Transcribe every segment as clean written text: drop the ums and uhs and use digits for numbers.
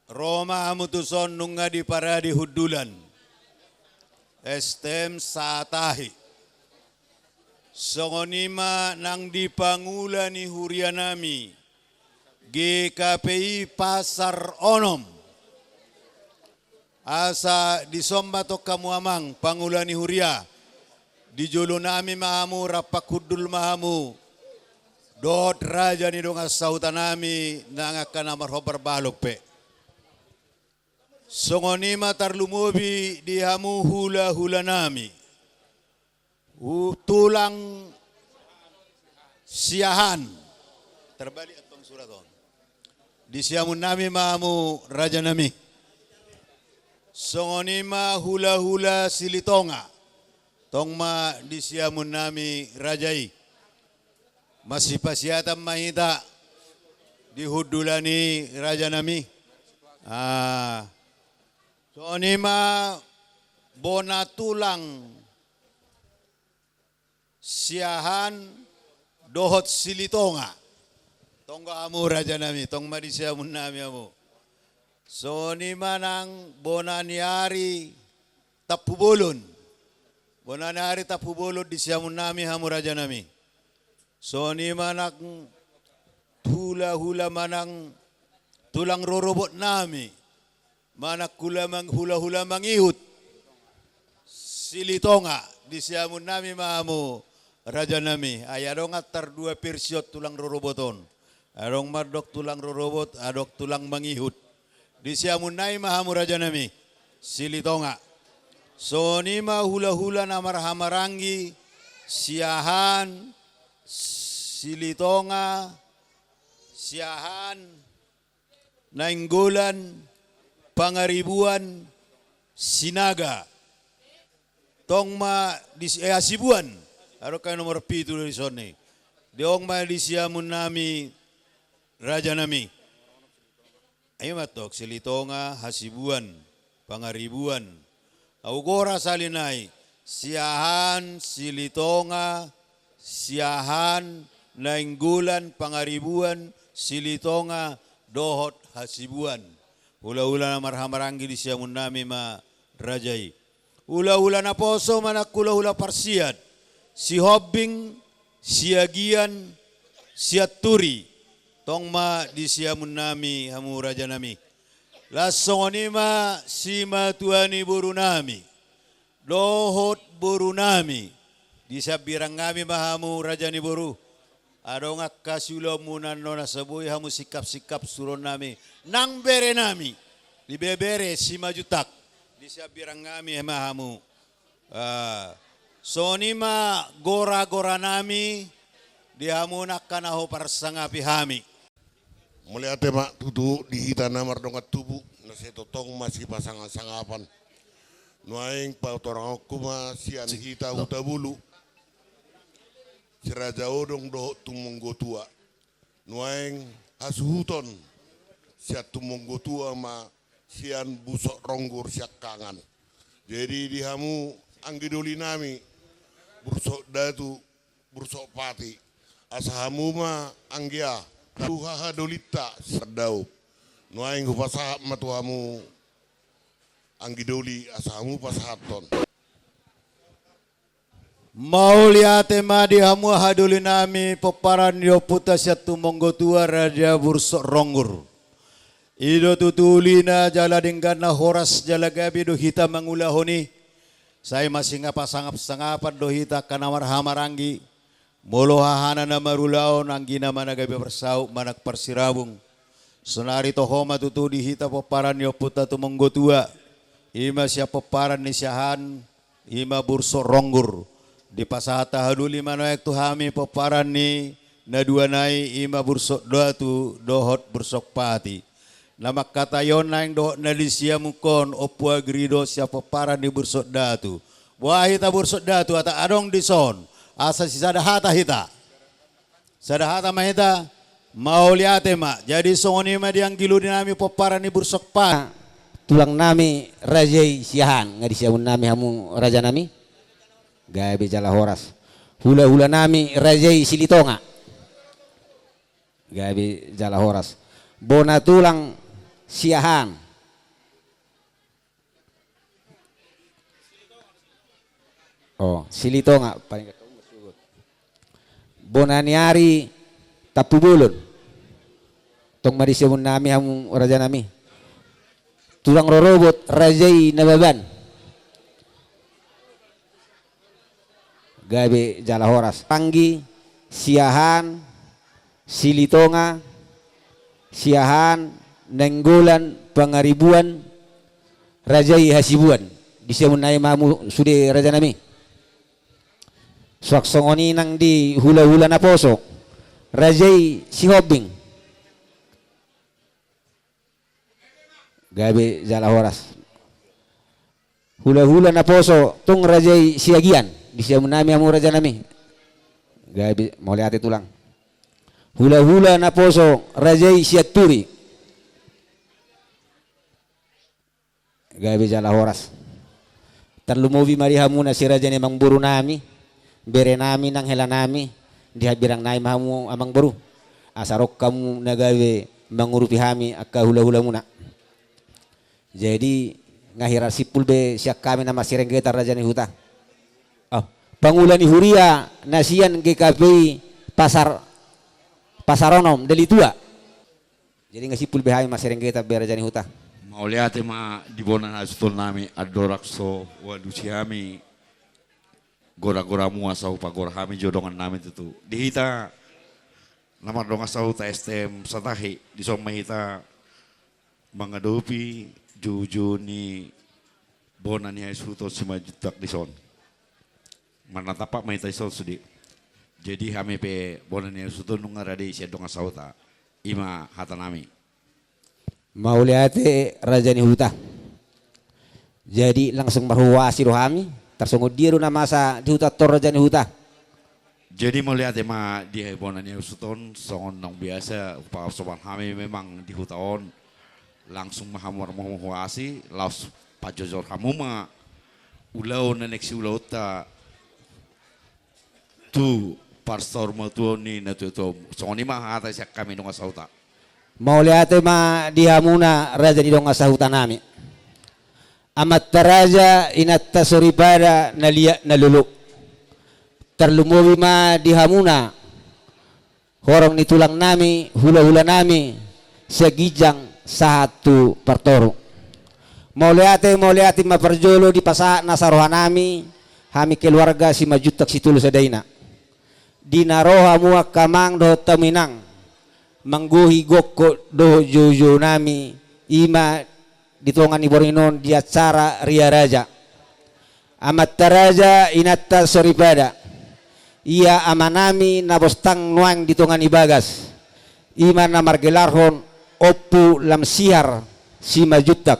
Roma hamutuson nunga di paradi hudulan. Estem satahi. Songonima nang dipangula ni hurianami. GKPI Pasar Onom. Asa disomba to kamu amang pangulani huria. Di jolo nami mahamu rapak hudul mahamu. Dot raja ni dong asautan nami nangakan amar hobar balok pe. Songonima tarlumubi di hamu hula-hula nami. Tulang siahan. Terbalik atong suraton. Di siamun nami mahamu raja nami. Songonima hula-hula silitonga. Tongma di siamun nami rajai. Masih pasiatan mahita. Di hudulani raja nami. Songonima bona tulang siahan dohot silitonga. Tongga amu raja nami, tong madi siamun nami amu. So ni manang bonaniari tapubolon. Bonaniari tapubolon di siamun nami hamu raja nami. So ni manang hula-hula manang tulang rorobot nami. Manak hula-hula mangihut. Silitonga di siamun nami mahamu raja nami. Ayadong atar dua persiot tulang roroboton. Adong madok tulang rorobot, adok tulang mangihut. Di siamun nami mahamu raja nami. Silitonga. So nima hula-hula namar hamarangi. Siahan. Silitonga. Siahan. Nainggolan. Pangaribuan. Sinaga. Tongma di Asibuan. Aro kayo nomor pitu dari sone. Diong ma di siamun nami raja nami. Ayo matok Silitonga, Hasibuan, Pangaribuan. Augora salinay. Siahan, Silitonga, Siahan, Nainggulan, Pangaribuan, Silitonga, Dohot, Hasibuan. Hula-hula na marhamaranggi di siamun nami ma rajai. Hula-hula na poso manak hula-hula parsiat. Si Hobbing, Siagian, Siaturi. Tongma di siamun nami hamu raja nami. Lasongonima sima tuani buru nami. Dohot buru nami. Di sabirang kami mahamu raja ni buru. Adong akasulo munan nona sabuy hamu sikap-sikap suron nami. Nang bere nami. Di bebere sima jutak. Di sabirang kami mahamu. Sonima gora-gora nami. Di hamu nakanaho parsangapi hami. Mulai ate mak tutu di hita namar dongat tubuh nasi totong masih pasangan sangapan nuaing pa torang kuma sian hita huta bulu siraja odong doh tumonggo tua nuaing hasuhuton siat tumonggo tua ma sian busok ronggur siak kangan jadi dihamu anggidoli nami bursok datu bursok pati asahamu ma anggia Tuhaha dolita serdau. Nuaing hupasa matuamu anggidoli asamu pasahaton. Mauliate madi hamu haduli nami peparan yo puta syatu monggo tua raja bursok ronggur. Ido tutulina jala dinggana horas jala gabi do hita mangulahoni. Saya masih ngapa-sangap-sangapan do hita kanamar hamaranggi. Molo hahana na marulao nanggina managabi bersau manak persirabung. Sonari tohoma tutu dihita peparan yo puta tumonggo tua. Ima siya peparan ni siyahan. Ima burso ronggur. Di pasahata haduli manoek tuhami peparan ni nadua nai ima burso doa tu dohot bursok pati. Nama kata yon naing dohot nadi siya mukon opua grido siya peparan ni bursok datu. Wahita bursok datu ata adong dison. Asa si sadahata hita. Sadahata mahita. Mauliate ma. Jadi songoni ma diang gilu dinami peparan ni bursok pa. Tulang nami rajai siahan. Ngadi siamun nami hamu raja nami. Gabe jala horas. Hula-hula nami rajai Silitonga. Gabe jala horas. Bona tulang Siahan. Oh, Silitonga paling Bonaniari Tapubulon. Tong madisiamun nami hamu raja nami. Tulang rorobot Rajai Nababan. Gabe Jala Horas. Panggi, Siahan, Silitonga, Siahan, Nenggolan, Pangaribuan, Rajai Hasibuan. Disiamun nami mamu sude raja nami. Swaksongoni nang di hula-hula na poso. Rajai Sihobing. Gabe Jala Horas. Hula-hula na poso tung Rajai Siagian. Disiamun nami amu raja nami. Gabe mau lihat tulang. Hula-hula na poso Rajai Siaturi. Gabe Jala Horas. Terlumovi marihamuna si raja ni mangburu nami. Bere nami nang hela nami dihabirang nai mamu amang baru asarok kamu nagawe mangurupi hami akka hula-hula muna. Jadi ngahira sipul be siak kami nama Serenggetar raja ni huta. Oh, pangulani huria nasian GKP pasaronom deli tua. Jadi ngasipul be hami mas Serenggetar be raja ni huta. Mau lihat ma di bonan asutol nami adorakso wadusi hami gora-gora mua sau pagora kami jodongan namin itu dihita namar dong asau ta STM satahi di soma hita mangadopi juju ni bonan ni asuto si majutak di son mana tapak mahita son sudi jadi kami pe bonan ni asuto nung ngarade siya dong asau ta ima hata nami Mau lihat raja ni huta. Jadi langsung berhuasi rohami. Tersungguh dia na masa di huta tor raja ni huta. Jadi melihatema di hebonan yang suton songon nang biasa upah soban kami memang di hutaon langsung mahamor mahuasi laus pajojor kamu ma ulau nenek si ulau ta tu pastor matuoni na tu songon ima hata siak kami nunga sauta. Mau lihat ma di hamuna raja di donga sahuta nami. Amat taraja inat tasuripada nalia naluluk. Terlumuwi ma di hamuna. Horong ni tulang nami, hula-hula nami, segijang satu pertoru. Mau lihat ma perjolo di pasak nasaroha nami, hami keluarga si majutak si tulu sadaina. Di naroha muak kamang do taminang. Mangguhi gokko do jojo nami ima ditongan iborinon di acara ria raja amat taraja inatta soripada ia amanami nabostang nuang ditongan ibagas ima namar gelarhon opu lam siar si majutak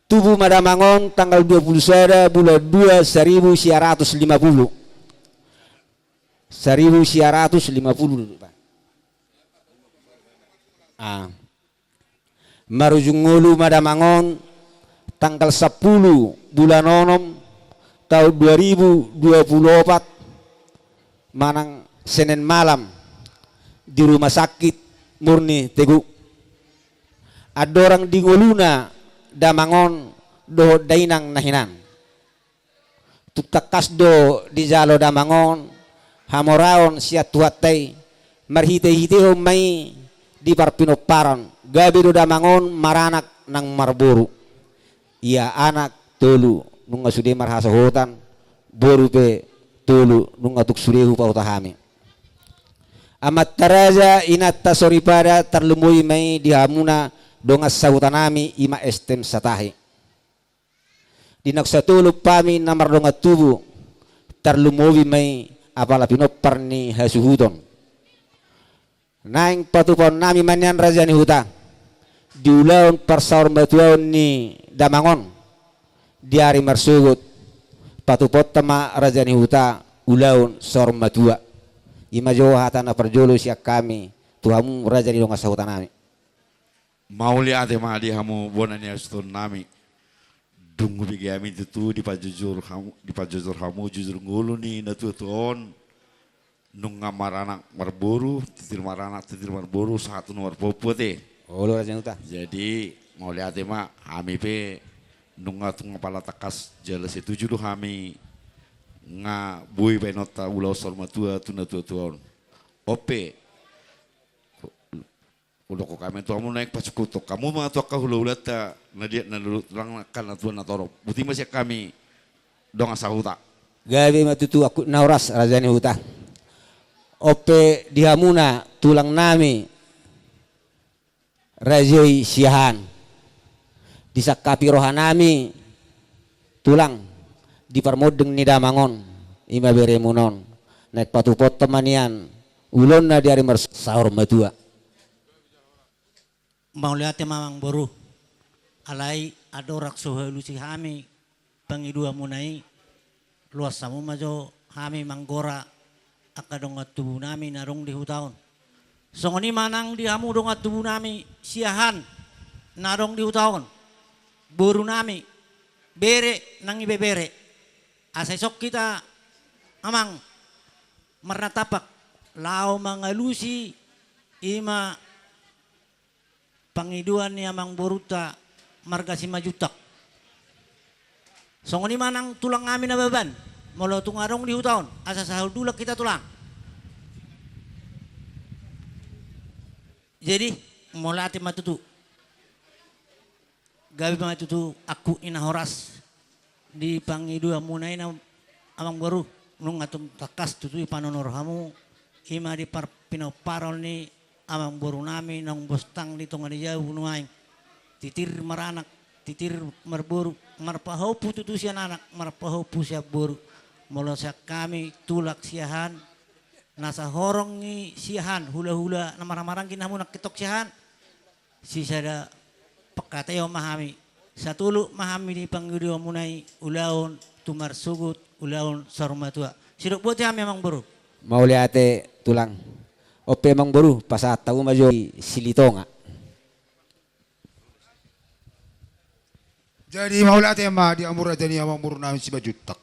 tubuh madamangon tanggal 21 bulan 2 1950 Marujungulu madamangon tanggal 10 bulan 6 tahun 2024 manang Senin malam di rumah sakit Murni Tegu. Ada orang di Ngoluna damangon do dainang nahinan. Tutakas do di jalo damangon hamoraon siat tuatai marhite-hite mai di parpinoparan gabi do damangon maranak nang marburu ia anak tulu nunga sude marhasa hutan boru pe tulu nunga tuk sudehu pa utahami amat taraja inat tasoripada terlumui mai di hamuna dongas sahutanami ima estem satahi dinak satulu pami namar donga tubu terlumui mai apala pinopar ni hasuhuton naing patupon nami manyan raja ni huta diulaun persaur batuan ni damangon diari marsugut patupot tama raja ni huta ulaun sor matua ima jo hatana perjolo siak kami tuhamu raja ni donga sahutan nami mau lihat ma di hamu bonan ya stun nami dungu bigi ami itu di pajujur hamu jujur ngulu ni natu tuon nung ngamar anak marburu titir marburu satu nomor popute Ulu Raja Huta. Jadi mau lihat mah kami pe nunga tunga pala takas jelas itu judul kami nga bui benota ulau sorma tua tuna tua tuan. Ope udah kok kami tuamu naik pas kutuk kamu mah tuak kahulu lata nadia nalu lang kan tuan natoro. Buti masih kami dong asal huta. Gabi matutu aku nauras Raja Huta. Ope dihamuna tulang nami Rajai siahan disakapi rohanami tulang di parmodeng ni damangon ima beremunon naik patupot temanian ulon na diari sahur matua mau lihat mamang boru alai adorak sohalusi hami pangidua munai luas samu majo hami manggora akadongat tubuh nami narong di hutaon songoni manang di hamu dongat tubuh nami siahan narong di hutaon boru nami bere nangi bebere asai sok kita amang marnatapak lao mangalusi ima pangiduan ni amang boruta marga si majutak songoni manang tulang kami na beban molo tungarong di hutaon asa sahul dulak kita tulang jadi mula ati matutu gabi matutu aku inahoras di pangidua munay na amang baru nung atong takas tutu ipanonor hamu ima di pinoparol ni amang baru nami nang bostang dito nga di jauh nuaing titir maranak titir marburu marpahopu tutu siya anak marpahopu siya buru mula siya kami tulak siyahan nasa horong ni siyahan hula-hula na marang-marang kinamu nakitok siyahan si sada pagkatayo mahami sa tulo mahami ni panggidiwa munay ulaon tumarsugot ulaon sarumatua sidok buti kami amang buru mau liate tulang ope mang boru pasat tahu majo silitonga jadi mau liate ma di amur aja ni amang buru namin si bajutak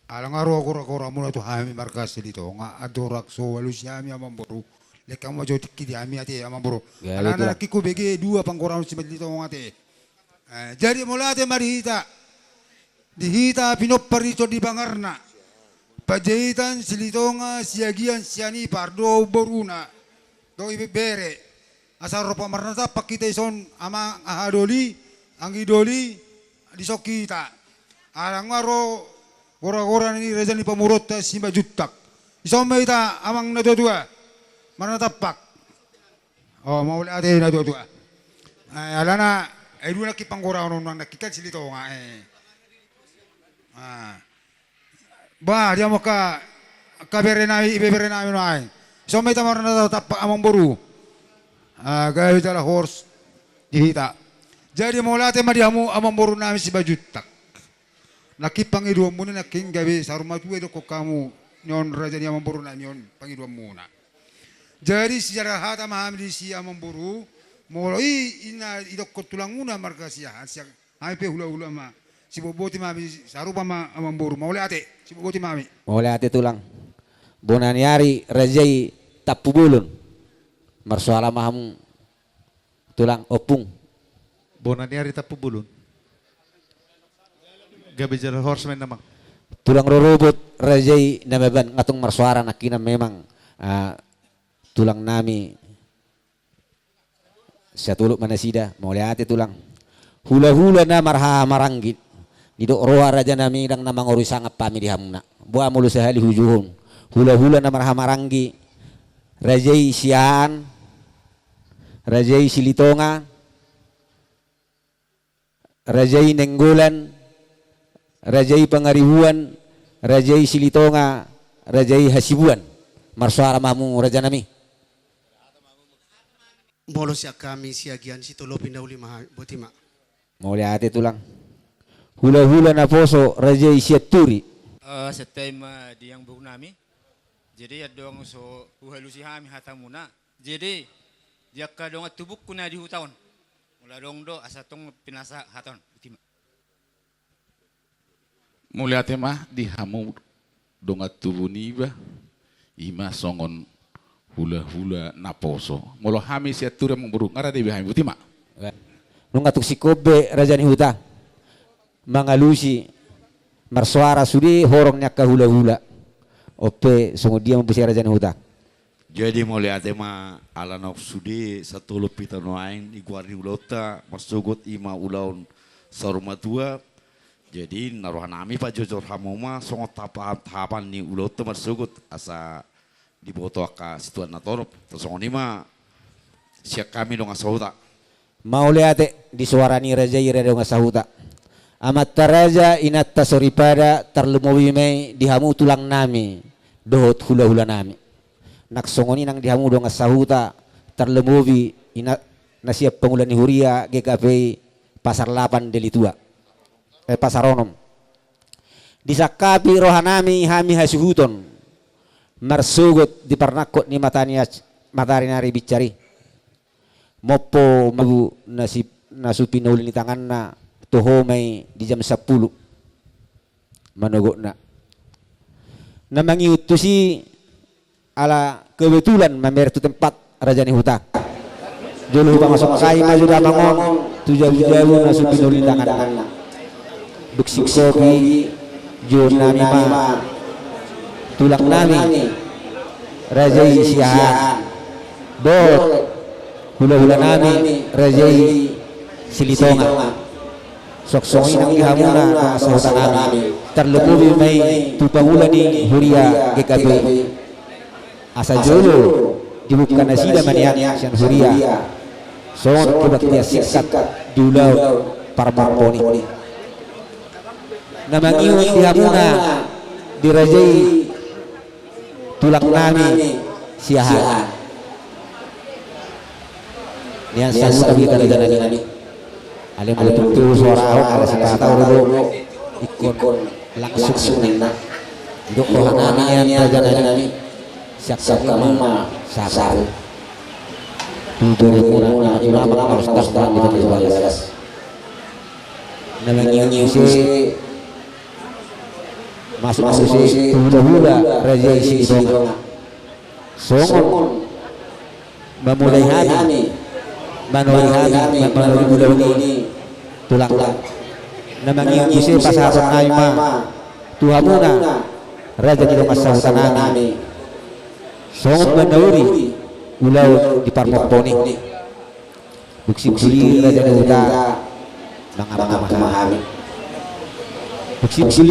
alang aro kora muna to hami markas dito nga adorak so walus yami amang buru lekang majo tikidi ami ate amang buru ala na kiku bege dua pangkorang si dito ngate jadi mula ate marihita dihita pinoparito di bangarna pajahitan silitonga siagian siani pardo boruna do ibere asar ropa marnata pakita ison amang ahadoli angidoli disokita alang aro gora-gora ni Raja ni pamurot si majutak. Isomay ita amang nadodua. Manatapak. Oh, mauli ate nadodua. Ay alana ay duna kipanggora ono nang nakikat silito nga Ba dia mo ka kabere na ibebere na no ay. Isomay ita manatapak amang boru. Gaya ita la horse dihita. Jadi maulate madiamu amang boru namin si majutak. Nakipangiduan muna naking gabi sa rumah tuwe do ko kamu nyon raja ni amang buru na nyon pangiduan muna. Jadi sejarah hata mahami di si amang buru mulai ina idok ko tulang muna marga siya siya ay pe hula ma si boboti mami sarupa ma amang buru maule ate si boboti mami. Maule ate tulang bonaniari rajai tapubulun marsuala maham tulang opung bonaniari tapubulun gabi jalan horseman namang tulang rorobot rajai nameban ngatong marsuara nakina memang tulang nami satuluk manasida maule ate tulang hula-hula na marha maranggit didok roha raja nami dang namang orusangap pami dihamna buah mulu sehali hujuhun hula-hula na marha maranggi rajai siaan rajai silitonga rajai nenggolan rajai pangaribuan rajai silitonga rajai hasibuan marsuara mahmu raja nami molo siya kami siagian si tolo pindauli botima maule ate tulang hula-hula na poso rajai siaturi sa time di yang buku nami jadi ada dong so uhalusi hami hatamuna jadi dia kadong tubuk kuna di hutaon mula dong do asatong pinasa haton botima Mulia tema di hamu dongat tubuh niba ima songon hula-hula na poso. Molo hami si atura mong buruk ngara di bihami butima. Nung atuk si kobe raja ni huta mangalusi marsuara sudi horongnya ke hula-hula. Ope sungu dia mempusi raja ni huta. Jadi mau lihat ema ala nok sudi satu lupi tanuain iguari ulota masugut ima ulaun saruma tua. Jadi naruhan ami Pak Jojor Hamoma songot tahapan ni ulota masugut asa diboto ka situan natorop terus nima siak kami dong asahuta. Mau lihat di suara ni raja ira dong asahuta. Amat taraja inat tasoripada terlumowime dihamu tulang nami dohot hula-hula nami. Naksongoni nang dihamu dong asahuta terlemovi ina nasiap pengulan huria GKP pasar 8 Delitua pasar onom disakapi rohanami hami hasuhuton marsugut di parnakot ni matari nari bicari mopo magu nasupi naulin di tangan na tuhomay di jam 10 manogok na mangiut tu si ala kebetulan mamer tu tempat raja ni huta jolo huta masuk kai maju dah bangun tu jauh-jauh nasupi naulin di tangan na buksik soki jurnami ma tulang nami rajai siahan bot hula-hula nami rajai silitonga sok-soki nang dihamuna masahutan nami terlepubi may tupangulan ni huria GKB asa jolo dibuka nasida maniak sian huria songot kebak dia sikat diulau parmarponi namang iwan dihamuna dirajai tulang nami siahan niyan sahuta kita nani alim betul suara ahok ala sipata urugo ikon langsung nena duk rohanami niyan raja nani siak kamama sasaru tujuh kurang ulama harus tasdan di balas namang iwan si masuk si hula-hula raja isi itu songon memulai hami manori hami manori hula-hula tulang namang isi pasaran aima tuhamuna raja di rumah sahutan nami songon manori ulau di parmoponi buksi-buksi raja di huta mangama-hami buksi-buksi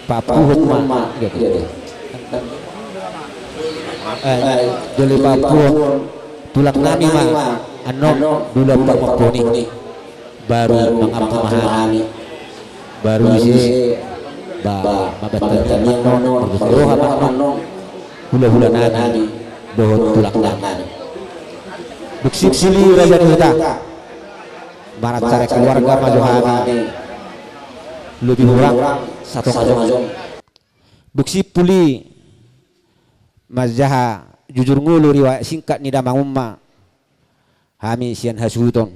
Papu hukma joli papu tulang nami ma anom dula parmoponi baru mengamahami baru isi mabatan nono roha nono hula-hula nami dohot tulang nami buksik sili raja huta barat cara keluarga majuhami lebih kurang satu ngajong buksi puli majaha jujur ngulu riwayat singkat ni damang umma hami sian hasuton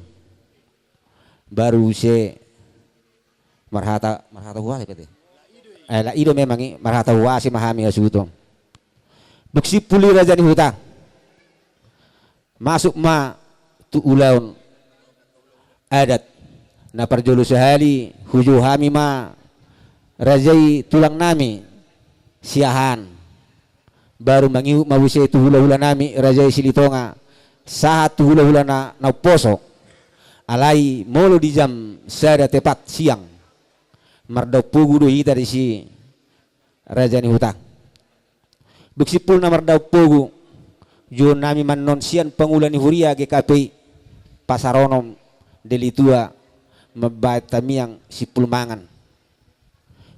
baru se marhata huwa kete la ido memang marhata huwa si mahami hasuton buksi puli raja ni huta masuk ma tu ulaun adat na parjolo sehali huju hami ma rajai tulang nami siahan baru mangiu mawise tu hula-hula nami rajai silitonga saat tu hula-hula na poso alai molo di jam sada tepat siang mardau pugu do hita di si raja ni huta buksipul na mardau pugu jo nami mannon sian pangulani huria GKP pasaronom Delitua mabat tamiang sipul mangan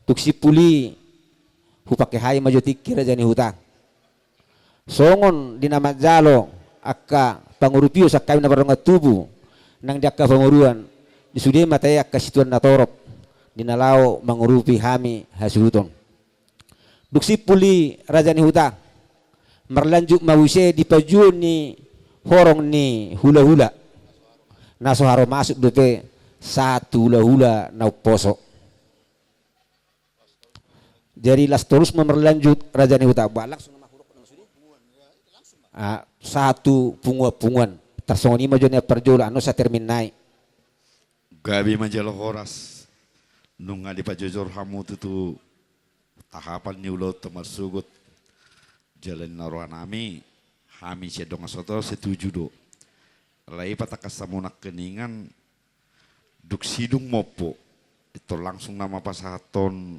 tuksi puli hupake hai majotik kira jani huta songon di nama jalo akka pangurupio sakai na baronga tubu nang diakka panguruan di sude matai akka situan natorop dinalao mangurupi hami hasuhuton duksi puli raja ni huta merlanjut mawise di pajuan ni horong ni hula-hula naso haro masuk dope satu hula-hula na poso. Jadi las terus memerlanjut raja ni huta balak satu punguan tersoni majunya perjula anu sa terminai gabi majalo horas nunga di pajojor hamu tutu tahapan nyulo temarsugut jalan naruhan nami hami sedong asoto setuju do lai patakas samunak keningan duk sidung mopo itu langsung nama pasahaton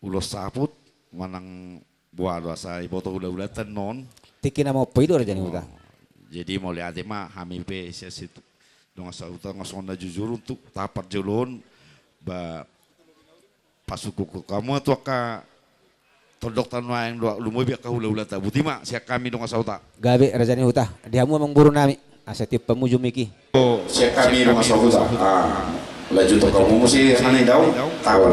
ulos saput manang buah dosa iboto ulah-ulatan non tiki nama mopo itu aja nih udah jadi mau lihat mah hami pe situ dong asa utang ngasonda jujur untuk tapar jelon ba pasuku kamu tuh ka todok tanwa yang dua lumo biak kahula-hula ta buti mak siak kami dong asa uta gabe rajani huta diamu emang buru nami asetip pemuju miki oh siak kami dong asa uta laju to kamu mesti sana daun kawan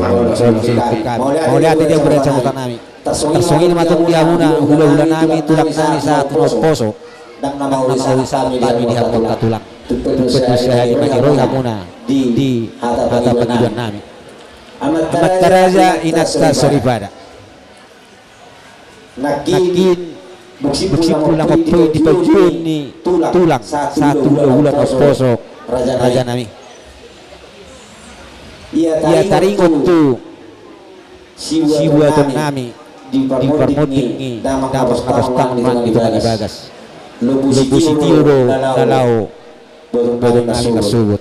mau lihat dia berada hutan nami tersongin matung diamuna hula-hula nami tulang nami saat poso dan nama wisata kami dihampun tulang tumpet usia bagi roh hamuna di hata pengiduan nami amat taraja inasta seribada nakin buksin pulang apa di pajun ni tulang satu bulan posok raja nami ia taringon tu siwa nami di permoting damas tang di bagas lubu sitio dalau bodong nami kasubut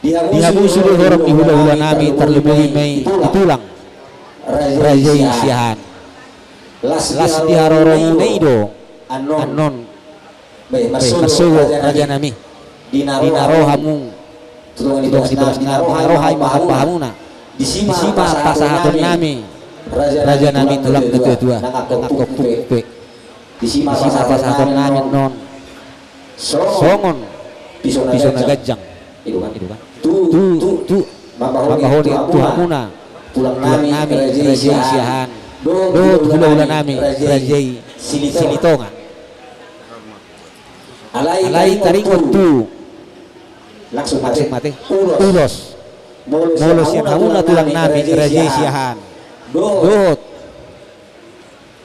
dihabu sudah orang di hula-hula nami terlebih mei tulang raja isihan las diharorong neido anon kasubut raja nami dinarohamu tudong di belas dinarohai mahapahamuna disima pasahaton nami raja nami tulang ketua nangakok pukpe disima pasahaton nami non songon pisau nagajang itu kan tu mabahoni tuhamuna tulang nami raja isiahan do hula-hula nami raja silitonga alai taringon tu langsung mati ulos molos yang hamuna tulang nami raja isiahan dot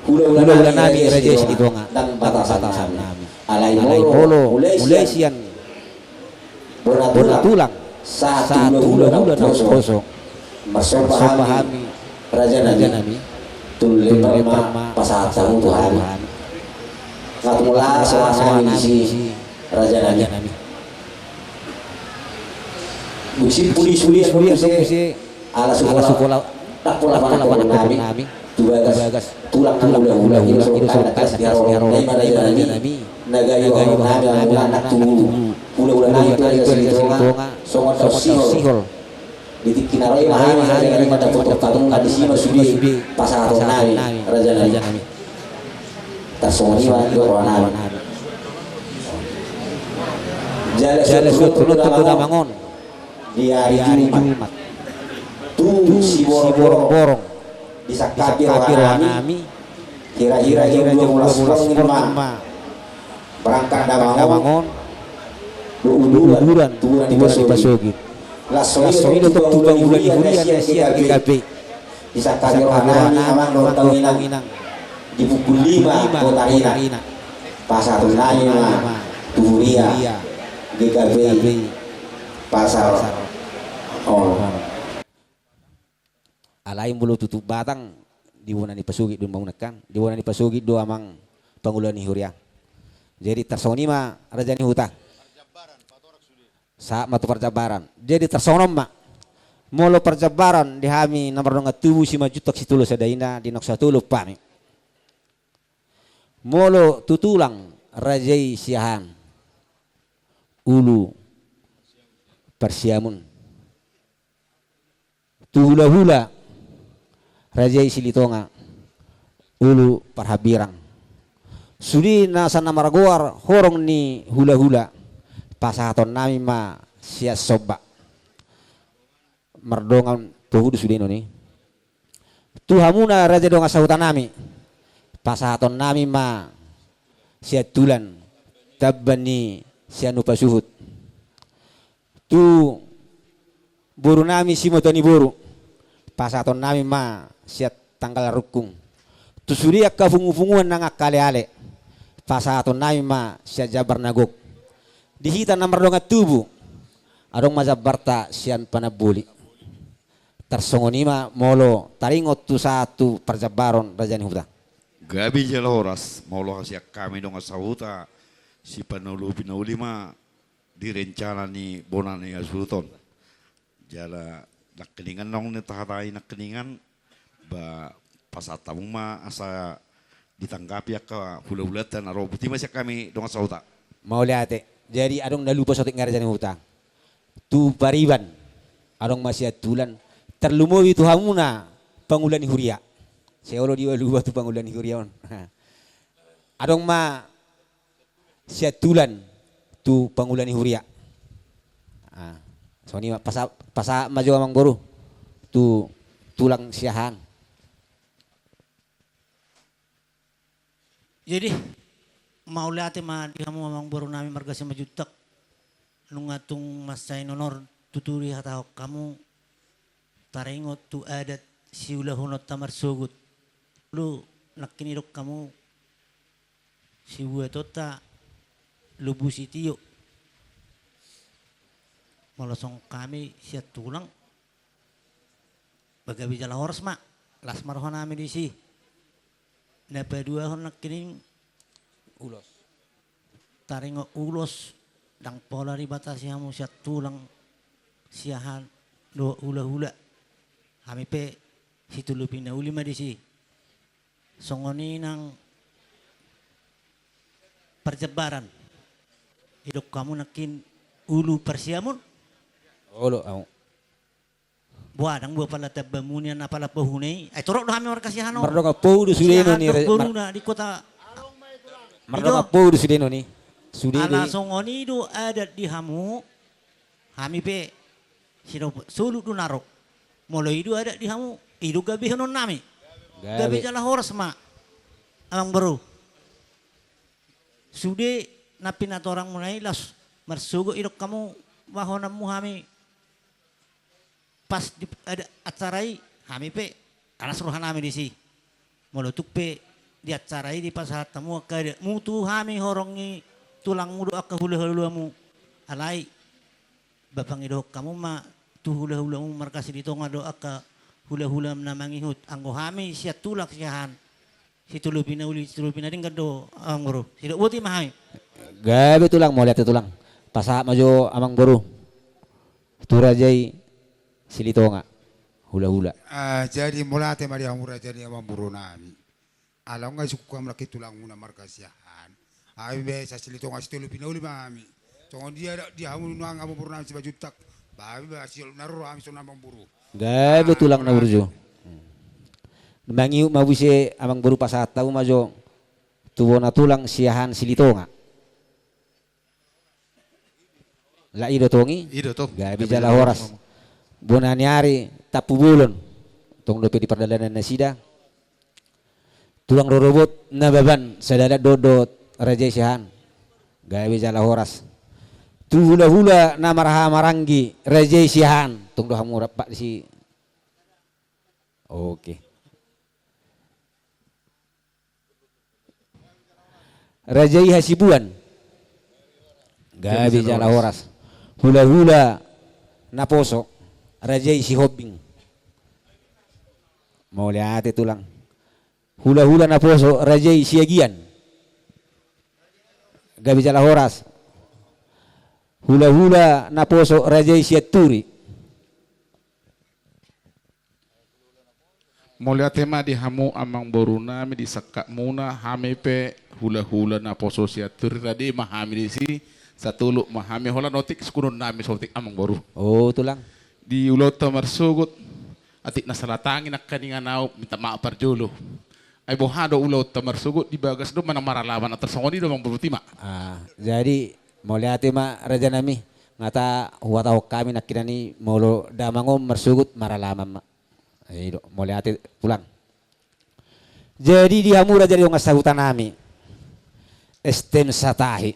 hula-hula nami raja silitonga dan batasan nami alai molo mulai sian bona tulang satu hula-hula na kosong masopahami raja nami tulen ma pasahat Tuhan ngatmula sama si raja nami busi puli ala sukola tak pola nami tubagas tulang hula-hula itu atas diharong raja nami nagayo nami anak tubuh hula-hula nami itu silitonga songon sihol ditik kinarai mahal dari pada foto patung kadisima sudi pasahaton nami raja nami tasoni wa dorona jale sut tutup bangun di hari Jumat tu si borong disakapi rohani kira-kira jam 12 berangkat damangon duuran tiba Pasogit lasoin untuk tubang bulan-bulan siap GKP disakapi rohani amang nontonginang di pukul 5 kota Rina pasar Nanya Turia GKP pasar alain bulu tutup batang di bulan di Pasugit dun bangunakan di bulan di Pasugit do amang pangulan ni Huria jadi tersoni ma raja ni huta saat matu perjabaran jadi tersonom ma molo perjabaran di hami nomor 7 juta situlo sadaina di nok 1 pami molo tutulang rajai siahan ulu persiamun tuhula-hula rajai silitonga ulu parhabirang sudi nasa namaragoar horong ni hula-hula pasahaton nami ma sia soba merdongan tuhudu sudi noni tuhamuna raja donga sahutan nami pasahaton nami ma sia tulan tabbani sia nupa suhut tu buru nami simotoni buru pasahaton nami ma sia tanggal rukung tu suria kafungu-funguan nang akale-ale pasaton nami ma siya jabar nagok. Dihita na mardonga tubu. Adong majabarta siyan panabuli. Tersongonima molo taringot tu satu perjabaron rajani huta. Gabi jala horas maulo kasih kami dong asahuta si panulu pinauli ma direncana ni bonani asuton. Jala nakkeningan nong ni tahatai nakkeningan ba pasatamu ma asa ditanggapi ke hula-hulatan aro buti masih kami dong asahuta. Mau lihat jadi adong nalupa sotik ngarajani huta. Tu pariban adong masih tulan terlumowi tu hamuna pangulani huria. Seolo di walu tu pangulani huriaon. Adong ma siatulan tu pangulani huria. So ni pasa maju amang boru tu tulang siahan. Jadi mau lihat ma di kamu amang boru nami marga si majutak nungatung masai nonor tuturi hatahok kamu taringot tu adat si ulahunot tamar sugut. Lu nakinirok kamu si buah tota lubusi tiyo molosong kami siat tulang bagabi jala horas mak las marhon nami di si napa dua hon nakining ulos taringo ulos dang pola di batas yamu siat tulang siahan do hula-hula kami pe situ lupina ulima di si songoni nang perjebaran hidup kamu nakin ulu persiamun Olo au. Buah dang buah pala tabamunian apala pohunei ay turok do kami war kasihano Mardonga pou du sudeno ni di kota Mardonga pou du sudeno ni sudeno ala songoni do adat di hamu kami pe sino sulu du narok molo itu adat di hamu idu gabi hanon nami gabi jala horas ma amang baru sude napin atau orang mulai las mersugo idok kamu bahona muhami pas di ada acarai kami pe karena suruhan kami di si molotuk pe di acarai di pas tamu ke mutu kami horongi tulang mudu akka hula-hulamu alai bapang idok kamu ma tu hula-hulamu markasi di tonga do akka hula-hula namangihut anggo kami siat tulak siahan si tulupina uli si tulupina ding kado amang buru sido buti mahami gabe tulang mau lihat tulang pasa maju amang boru turajai silitonga hula-hula. Jadi mulai mari amura jadi amang boru nami. Alang ngai suku kam laki tulang muna markasiahan. Abi be sa silitonga stelu pinauli mami. Tongon dia amun nuang amang boru nami sebajutak. Babi ba sil naru ami sona amang boru. Gabe tulang na burjo. Mangiu mabuse amang boru pasat tahu majo tuwona tulang siahan silitonga. La ido tongi, Ido toh. gabi jala horas. Bonaniari tapu bulon. Tong dope di perdalanan nasida. Tulang rorobot na baban sadada dodot raja siahan. Gabi jala horas. Tu hula-hula na maraha maranggi raja siahan. Tong doha murap pak si. Oke. Raja hasibuan. Gabi jala horas. Hula-hula naposo raja isi hobbing mau lihat tulang hula-hula naposo raja isi agian gabi jala horas hula-hula naposo raja isi aturi Mulai tema di hamu amang boru nami di sakak muna hamepe hula-hula naposo siatur tadi mahami di sini satuluk mahami hola notik sekurun nami sotik amang boru. Oh tulang. Di ulo tamar sugut atik nasalatangin nak kaningan nau minta maaf parjolo. Ay bohado ulo tamar sugut di bagas do manang maralaman atas songoni do mang berutima. Jadi mau lihat ma raja nami ngata huwata kami nak kirani molo damangom mersugut maralaman ma. Ayo mau lihat pulang. Jadi di hamura jadi yung asahutan nami. Estem satahi.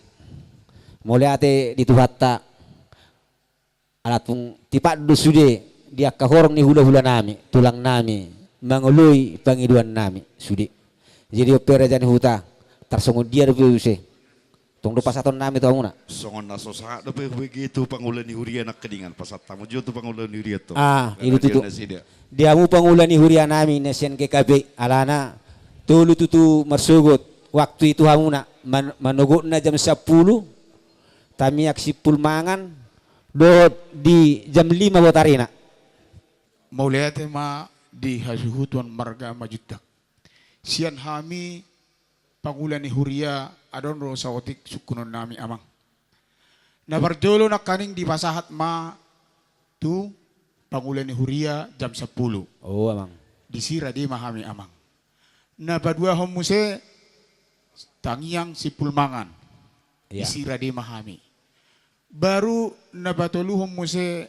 Mau lihat di tuhatta alat pung tipak dusude dia kahorong ni hula-hula nami tulang nami mangului pangiduan nami sudi jadi opera jani huta Tersongon dia use. Tong do pasaton nami to amuna. Songon na sosa do begitu pangulan ni huria nak kedingan pasat tamu jo tu pangulan ni huria to. Itu tutu. Dia mu pangulan ni huria nami nasian KKB alana tulu tutu marsugut waktu itu hamuna manuguk na jam 10 tamiak sipul mangan do di jam 5 botarina. Mauliate ma di hasuhutuan marga majutak. Sian hami pangulan ni huria adon ro sawotik sukunon nami amang. Na barjolo na kaning di pasahat ma tu pangulan ni huria jam 10. Oh amang. Disira di mahami amang. Na badua homuse tangiang sipul mangan. Disira di mahami. Baru na batolu homuse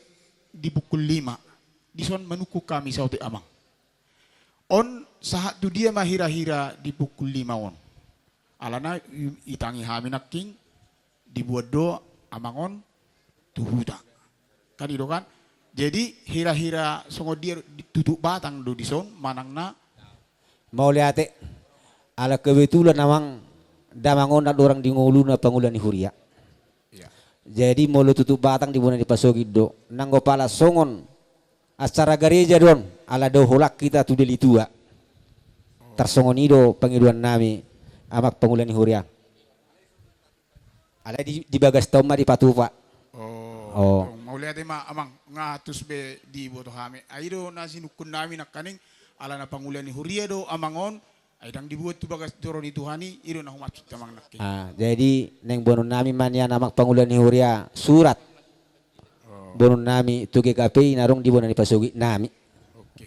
di pukul 5. Dison manuku kami sauti amang. On saat tu dia mahira-hira di pukul 5 on. Alana itangi hami naking dibuat do amangon tuhuta. Kan itu kan. Jadi hira-hira songo dia tutup batang do dison manang na. Mau lihat ala kebetulan amang damangon na orang di ngulu na pangulan ni huria. Jadi mau tutup batang di bulan di pasogi do. Nanggo pala songon acara gereja don ala do holak kita tu deli tua tersongonido pengiduan nami amak pengulan huria ala di bagas toma di patupa. Mau lihat ma amang ngatus be di boto hame aido nasi nukun nami nakaning ala na pengulan huria do amangon aidang dibuat tu bagas doron itu hani ido na humat tamang naking. Jadi neng bonon nami mania amak pengulan huria surat bonon nami tu GKP narong di bonon ipasugi nami.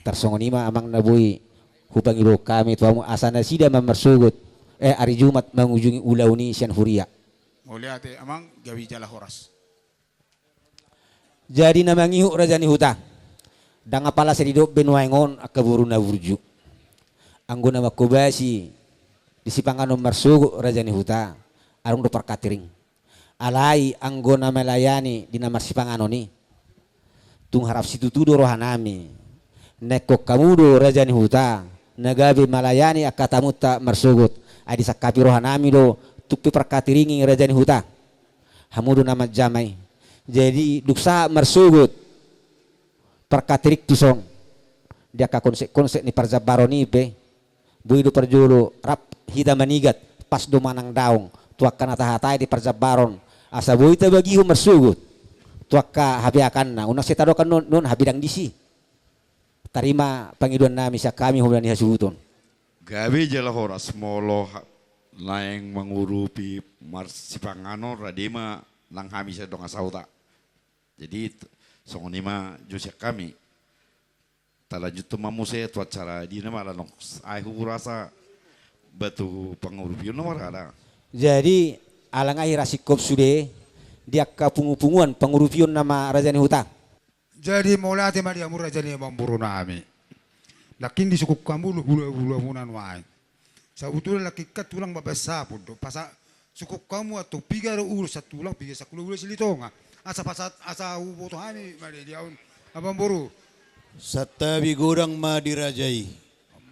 Tersongonima amang nabui hupang ilo kami tuamu asana sida mamarsugut hari Jumat mengunjungi ulau ni sian huria. Mau lihat amang gawi jala horas. Jadi namangihu raja ni huta. Danga pala serido benuaingon akaburu na burju. Anggo nama kubasi disipangano marsugu raja ni huta. Arung do perkatiring. Alai anggo nama layani di nama sipangano ni. Tung harap situ tudo rohanami nekok kamudo raja ni huta nagabe malayani akatamuta marsugut adi sakapi rohanami do tupi perkatiringi raja ni huta hamudo nama jamai jadi duksa marsugut perkatirik tusong dia ka konsek ni parjabaroni pe buido perjulu rap hita manigat pas do manang daung tuakan atahatai di parjabaron asa buita bagihu marsugut tuaka habi akan na unak setado kan non habidang disi tarima pangiduan nami sa kami hulan ni hasuton gawe jala horas molo laeng mengurupi marsipangano radima lang hami sa dong asauta jadi songonima josek kami talajut tu mamuse tu acara di nama lanong ai rasa batu pengurupi nomor ada jadi alangai rasikop sude dia kapungu-punguan pengurupion nama raja ni huta. Jadi mulai tema dia murah jadi memburu nami. Lakin di suku kamu hula munan wae. Sebetulnya laki kat tulang babasa pun do. Pasal suku kamu atau piga urus satu tulang piga sakulu urus litonga. Asa pasat asa uboto hani mari dia memburu. Satabi gurang ma dirajai.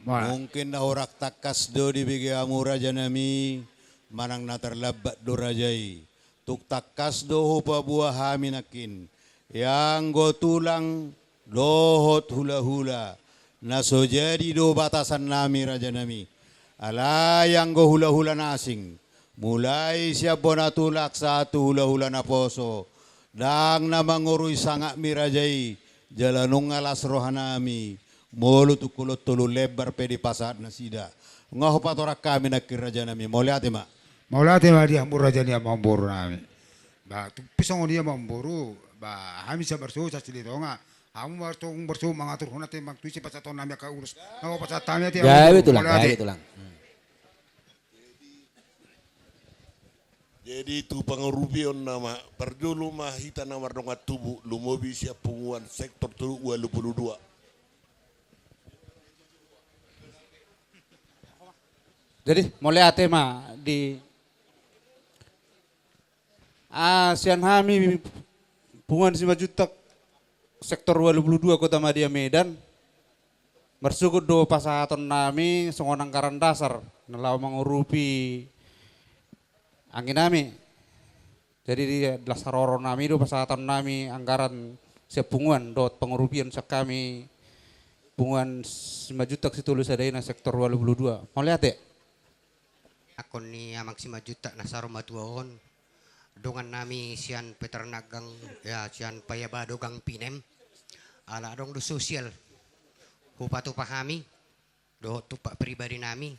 Mungkin na horak takas do di biga raja nami manang natarlabat do rajai. Tuk takas do hupa buah haminakin yang go tulang dohot hula-hula naso jadi do batasan nami raja nami ala yang go hula-hula nasing mulai siap bona tulak satu hula-hula na poso dang na mangurui sangak mi rajai jalanung alas rohanami molu tukulot tulu lebar pedi pasat nasida ngaho patorak kami nakir raja nami moliate ma Maulate ma dia murah jadi memburu nami. Ba tu pisang dia memburu ba kami sa bersu sa silitonga. Kamu bersu mengatur hunate mang tuisi pasaton nami ka urus. Nang pasatanya dia. Gawe tulang. Jadi tu pengerupion nama perjulu mahita nama dongat tubuh lumobi siap punguan sektor tu 22. Jadi mulai tema di Sian Hami pungan 5 juta sektor 22 Kota Madia Medan bersukut do pasaton nami songonang karan dasar nalau mengurupi angin nami. Jadi di lasaroro nami do pasatan nami anggaran sepunguan dot pengurupian sekami punguan 5 juta situlus ada na sektor 22. Mau lihat ya? Ako ni amang 5 juta nasaro matuon. Dongan nami sian peternagang ya sian payaba dogang pinem. Ala dong do sosial. Hupatu pahami. Do tupak pribadi nami.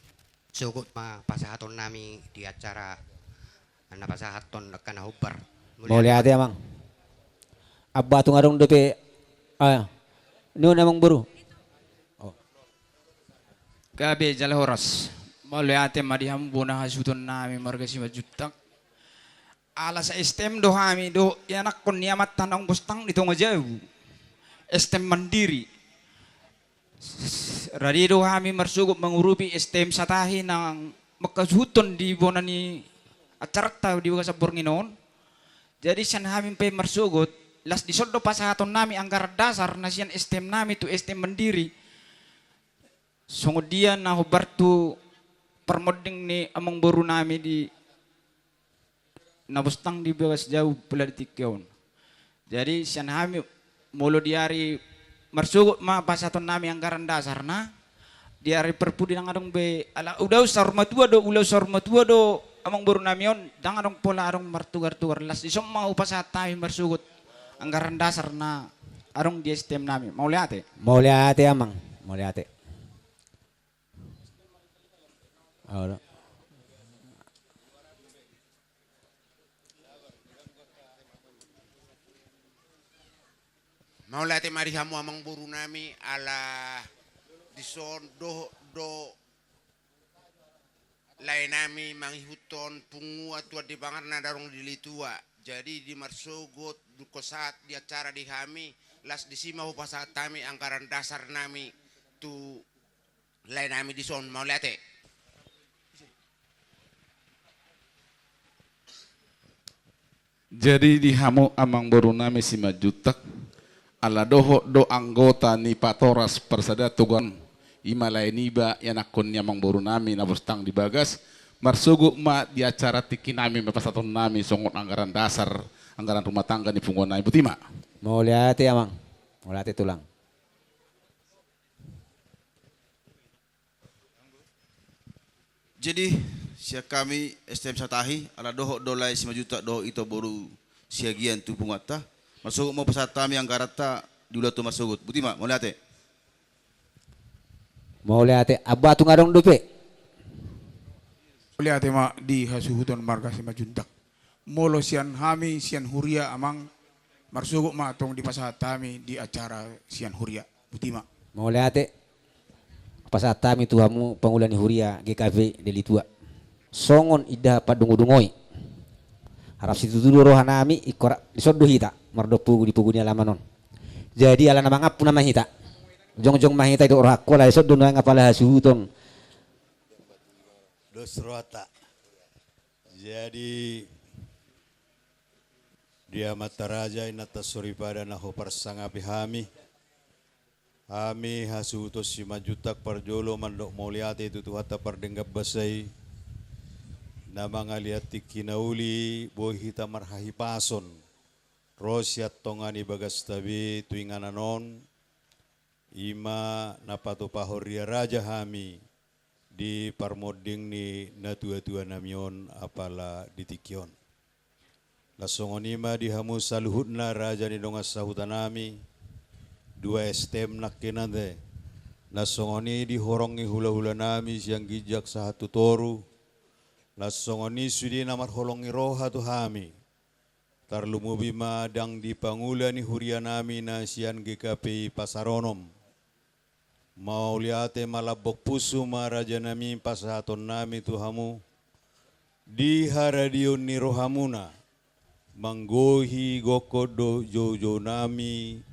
Sugot ma pasahaton nami di acara na pasahaton kana hubar. Mau lihat ya mang. Abba tu ngarong dope. Ini namang baru. Gabi jala horas. Mau lihat ya madiham bona hasuton nami marga 5 juta. Ala sa STM do hami do yanak kon niamat tanang bustang dito ngajau. STM mandiri. Radi do hami marsugup mengurupi STM satahi nang makasuton di bona ni acara tahu di bawah Bornginon. Jadi sian kami pe marsugut las di sodo pasahaton nami anggaran dasar nasian STM nami tu STM mandiri. Kemudian nah bartu permoding ni amang baru nami di nabustang di bawah jauh peladikyon. Jadi sian kami mulu diari marsugut ma pasahaton nami anggaran dasar na diari perpudi nang adong be ala udah sarmatua do ulah sarmatua do amang baru namion dang adong pola adong martugar-tugar las isom mau pasat kami marsugut anggaran dasar na adong di STM nami mau lihat ya? Mau lihat ya mang, mau lihat ya. Mau lihat mari hamu amang buru nami ala dison do lain nami manghihuton pungu atua di bangar na darong dilitua. Jadi di marsugut dukosat di acara di kami las disima pasat kami anggaran dasar nami tu lain nami dison mau lihat ya. Jadi di hamu amang baru nami 5 juta ala doho do anggota ni patoras persada tugon imalai niba yang akun amang baru nami nabustang di bagas marsugu ma di acara tiki nami mapasaton nami songot anggaran dasar anggaran rumah tangga ni punguan nami butima. Mau lihat ya mang, mau lihat tulang. Jadi sia kami STM Satahi ala doho dolai 5 juta doho itu baru siagian tu pungata masuk mau pesat kami yang garata diulah tu masugut butima mau lihat mau lihat abah tu ngarong dope lihat ma di hasuhuton marga 5 juta molo sian hami sian huria amang marsugut ma tong di pasahat kami di acara sian huria butima mau lihat pasat kami tu hamu pangulani huria GKV delitua songon ida padungu-dungoi harap situ dulu rohanami ikora disodo hita mardopu di pugunya lama non jadi ala nama ngapu nama hita jong mahita itu orang kola disodo nang ngapala hasuton dosrota jadi dia mataraja inata suripada naho persangapi hami hasutos 5 juta parjolo mandok mauliate itu tuhata pardenggap basai na mga liati kinauli bohita marhahi pason rosyat tongani bagas tabi tuingan anon ima napatupahorya raja hami di parmoding ni natua-tua namion apala ditikyon lasongon ima dihamu saluhutna raja ni dongas sahutanami 2 STM nakkinande nasongoni dihorongi hula-hula nami siang gijak sahatu toru nasongoni sudi namar holongi roha tu hami tarlumubi madang di pangula ni huria nami na sian GKP Pasaronom mau liate malabok pusu maraja nami pasahaton nami tu hamu di haradion ni rohamuna manggohi gokodo jojo nami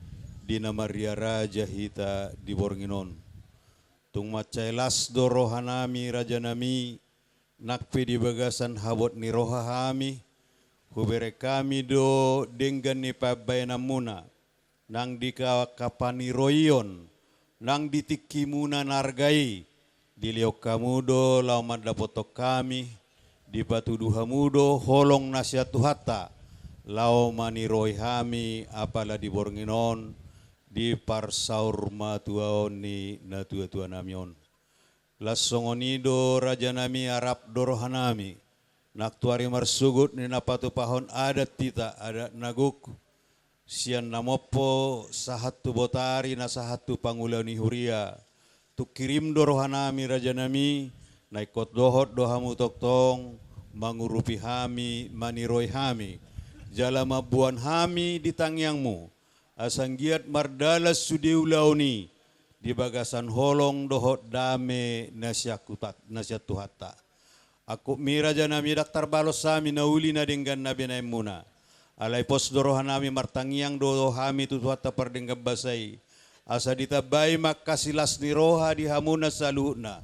di namaria raja hita di Bornginon tung macailas do rohanami raja nami nakpe di bagasan habot ni roha hami hubere kami do denggan ni pabay namuna nang di kapani royon nang ditikimuna nargai diliok kamu do laumad dapotok kami di patuduh hamudo holong nasihat tuhata lau maniroi hami apala di bornginon di parsaur matuaon ni natua-tua namion lasongonido raja nami arab dorohanami naktuari marsugut ni napatu pahon adat tita adat naguk sian namopo sahatu botari na sahatu pangulau ni huria tu kirim dorohanami raja nami naikot dohot dohamu toktong mangurupi hami maniroi hami jalama buan hami di tangyangmu asanggiat mardalas sudiulauni di bagasan holong dohot dame nasihat tuhata aku mi raja nami daktar balos sami nauli na dengan nabi naimuna alai pos dorohanami martangiang dohami tutuhata pardengga basai asa ditabai makasilas ni roha di hamuna saluhna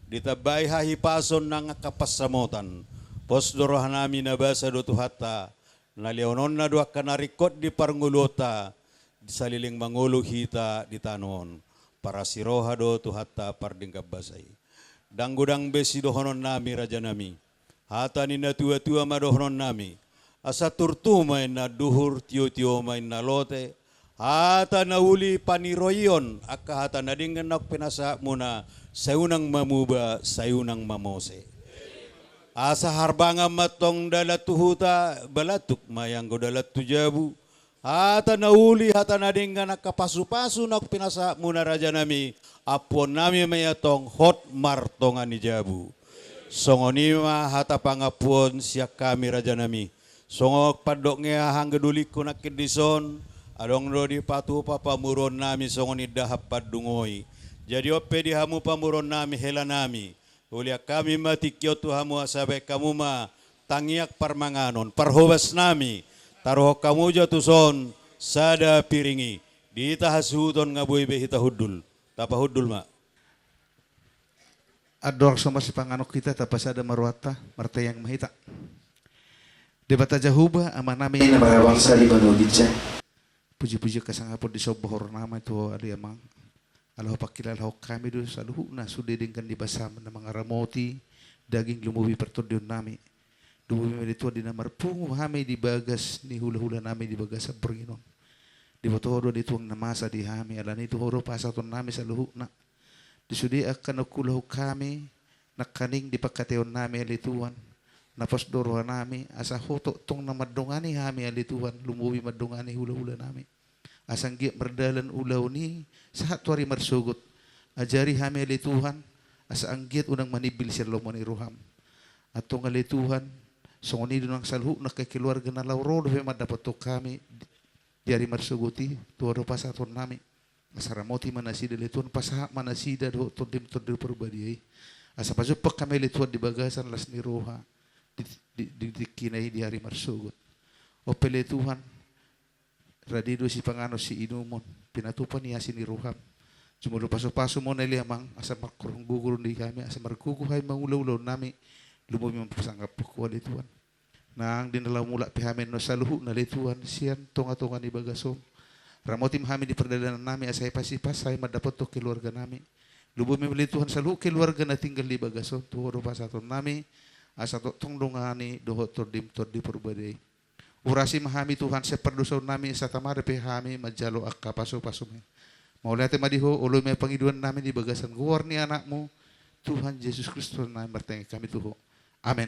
ditabai hahi pason nang kapasamotan pos dorohanami nabasa do tuhata na leonon na dua kanarikot di parngulota di saliling mangulu hita di tanon para siroha do tuhata pardengga basai danggudang besi dohonon nami raja nami hata ni na tua-tua madohonon nami asa turtu main na duhur tio-tio main na lote hata na uli paniroyon akka hata na dengan nak pinasa muna sayunang mamuba sayunang mamose asa harbanga matong dalat tuhuta balatuk mayang go dalat tujabu hata na uli hata na dengan nak kapasu-pasu nak pinasa muna raja nami apon nami mayatong hot martongan ni jabu songonima hata pangapun siak kami raja nami songok padok ngea hanggeduli kunak kedison adong do di patu papa muron nami songoni dahap padungoi jadi ope di hamu pamuron nami hela nami ulia kami mati kyotu hamu asabe kamu ma tangiak parmanganon parhobas nami taruh kamu jatuson sada piringi di tahasuton ngabui behita hudul tapa hudul ma Ador sama si panganok kita tapas ada marwata marta yang mahita debata jahuba ama nami ina bangsa di Banuditsa puji-puji kasangapun di sobohor nama itu ada emang Allah pakila Allah kami do saluhu na sudedengkan di basam na mga ramoti daging lumubi pertudion nami lumubi itu di namar pungu hami di bagas ni hula-hula nami di bagas sa berginon di botoro di tuang namasa di hami alan itu horo pasaton nami saluhu na disudi akan okulahu kami nakaning di pagkateon nami alituan napos dorohan nami asa hoto tong na madungani hami alituan lumubi madungani hula-hula nami asang giat merdalan ulaw ni sahat wari marsugot ajari hami alituhan asa anggiat unang manibil siya lomon iruham atong alituhan songoni dunang salhu nakakiluarga na lauro do madapat to kami diari marsuguti tuwaro pasaton nami asaramoti manasida alituan pasaha manasida do todim perbadiai asa pajupak kami alituan di bagasan las ni roha dikinai di hari marsugot o pele Tuhan radido si pangano si inumon pinatupan niya si niruham sumulo paso-paso mo na liamang asa makurong gugurun di kami asa markukuhay mangulaw-ulaw nami lumumi mapasanggap po di Tuhan nang dinalaw mula pihamin no saluhu na lituan siyan tonga-tonga ni bagasom ramotim hami di perdalanan nami asay pasipasay madapot to keluarga nami lumumi malituhan saluhu keluarga na tinggal di bagasom tuhoro pasaton nami asa tong dungani dohot tordim perbadai urasi mahami Tuhan seperdosaw nami sa tamare pehami majalo akka paso-paso me maulate madiho uloy may pangiduan namin di bagasan guwar ni anakmu Tuhan Yesus Kristus na martengin kami tuho amen.